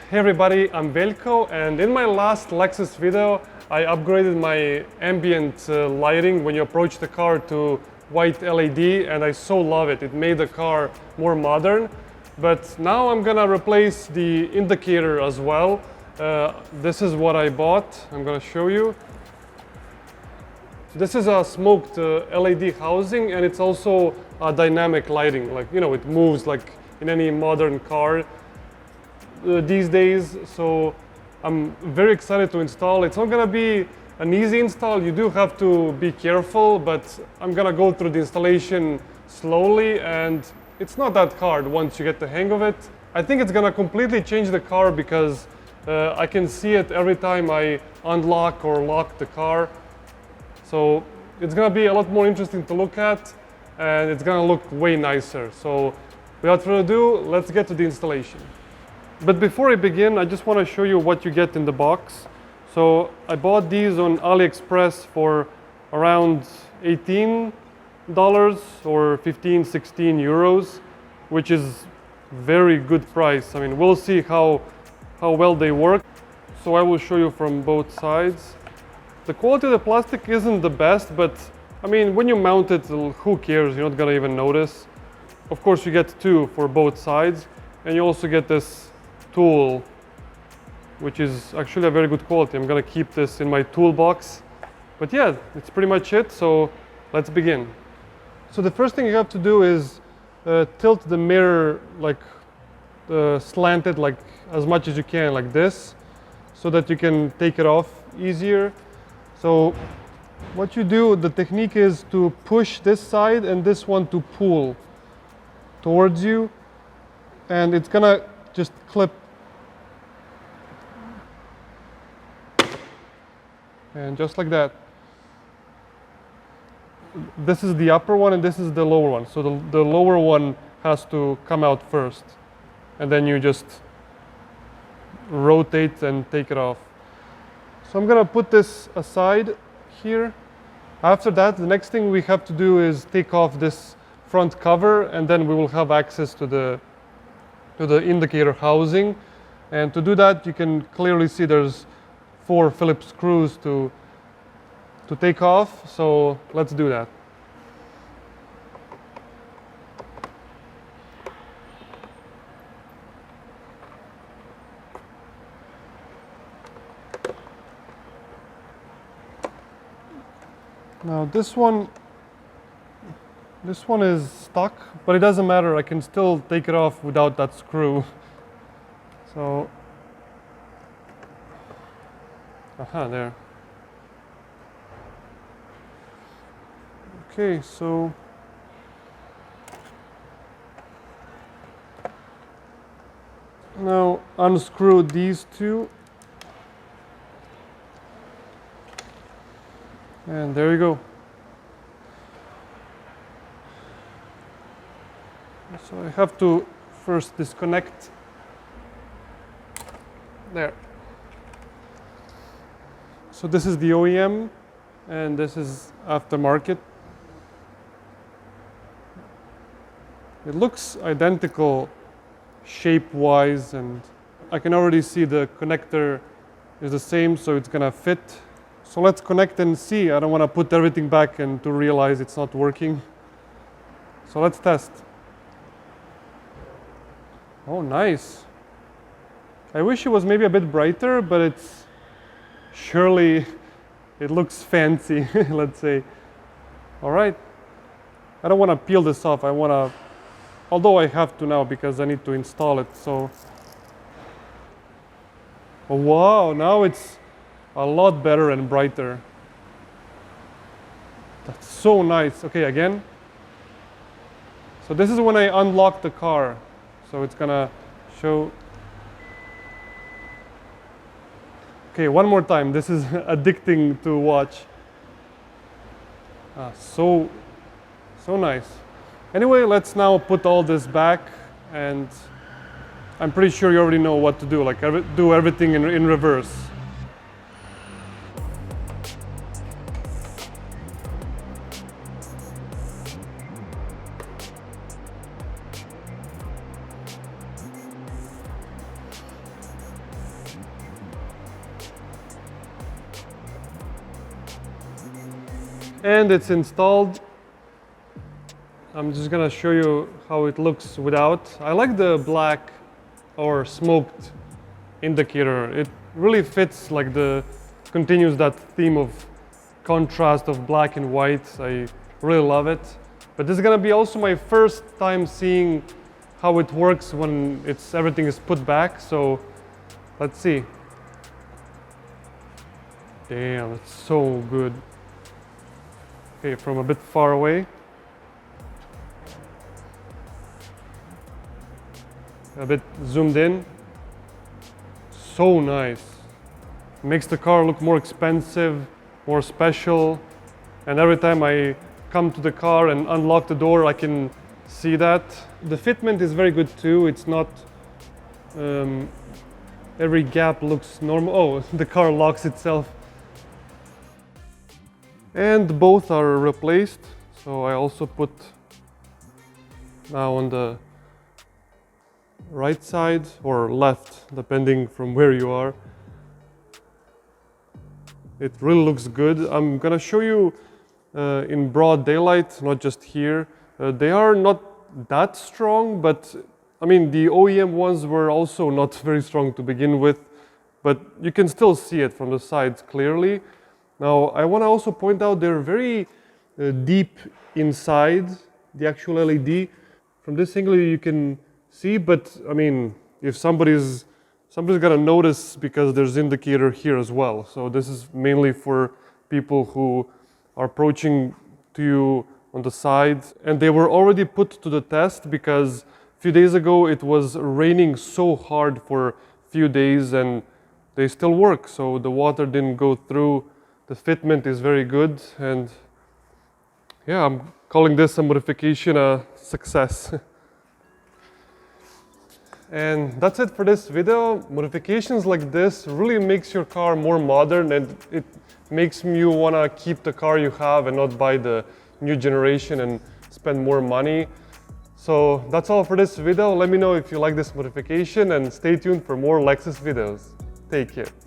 Hey everybody, I'm Veljko, and in my last Lexus video I upgraded my ambient lighting when you approach the car to white LED, and I so love it. It made the car more modern. But now I'm gonna replace the indicator as well. This is what I bought. I'm gonna show you. This is a smoked LED housing, and it's also a dynamic lighting. Like, you know, it moves like in any modern car these days. So I'm very excited to install. It's not gonna be an easy install. You do have to be careful, but I'm gonna go through the installation slowly, and it's not that hard once you get the hang of it. I think it's gonna completely change the car because I can see it every time I unlock or lock the car. So it's gonna be a lot more interesting to look at, and it's gonna look way nicer. So without further ado, let's get to the installation. But before I begin, I just want to show you what you get in the box. So I bought these on AliExpress for around $18 or 15, 16 euros, which is very good price. I mean, we'll see how well they work. So I will show you from both sides. The quality of the plastic isn't the best, but I mean, when you mount it, who cares? You're not gonna even notice. Of course, you get two for both sides, and you also get this tool, which is actually a very good quality. I'm gonna keep this in my toolbox. But yeah, it's pretty much it, so let's begin. So the first thing you have to do is tilt the mirror like slanted, like as much as you can, like this, so that you can take it off easier. So what you do, the technique is to push this side and this one to pull towards you, and it's gonna just clip. And just like that. This is the upper one and this is the lower one. So the lower one has to come out first. And then you just rotate and take it off. So I'm gonna put this aside here. After that, the next thing we have to do is take off this front cover, and then we will have access to the indicator housing. And to do that, you can clearly see there's 4 Phillips screws to take off, so let's do that. Now this one is stuck, but it doesn't matter. I can still take it off without that screw. So there. Okay, so now unscrew these two, and there you go. So I have to first disconnect. There. So this is the OEM, and this is aftermarket. It looks identical shape-wise, and I can already see the connector is the same, so it's gonna fit. So let's connect and see. I don't want to put everything back and to realize it's not working. So let's test. Oh, nice. I wish it was maybe a bit brighter, but it's surely, it looks fancy, let's say. All right. I don't want to peel this off. I want to, although I have to now because I need to install it. So, oh, wow, now it's a lot better and brighter. That's so nice. Okay, again. So this is when I unlock the car. So it's gonna show. Okay, one more time. This is addicting to watch. So nice. Anyway, let's now put all this back, and I'm pretty sure you already know what to do, like do everything in reverse. And it's installed. I'm just gonna show you how it looks without. I like the black or smoked indicator. It really fits, like continues that theme of contrast of black and white. I really love it. But this is gonna be also my first time seeing how it works when everything is put back. So let's see. Damn, it's so good. Okay, from a bit far away. A bit zoomed in. So nice. Makes the car look more expensive, more special. And every time I come to the car and unlock the door, I can see that. The fitment is very good too. It's not, every gap looks normal. Oh, the car locks itself. And both are replaced. So I also put now on the right side or left, depending from where you are. It really looks good. I'm gonna show you in broad daylight, not just here. They are not that strong, but I mean, the OEM ones were also not very strong to begin with, but you can still see it from the sides clearly. Now, I want to also point out they're very deep inside the actual LED. From this angle you can see, but I mean, if somebody's gonna notice because there's indicator here as well. So this is mainly for people who are approaching to you on the side. And they were already put to the test because a few days ago it was raining so hard for a few days and they still work. So the water didn't go through. The fitment is very good, and yeah, I'm calling this a modification a success. And that's it for this video. Modifications like this really makes your car more modern, and it makes you want to keep the car you have and not buy the new generation and spend more money. So that's all for this video. Let me know if you like this modification and stay tuned for more Lexus videos. Take care.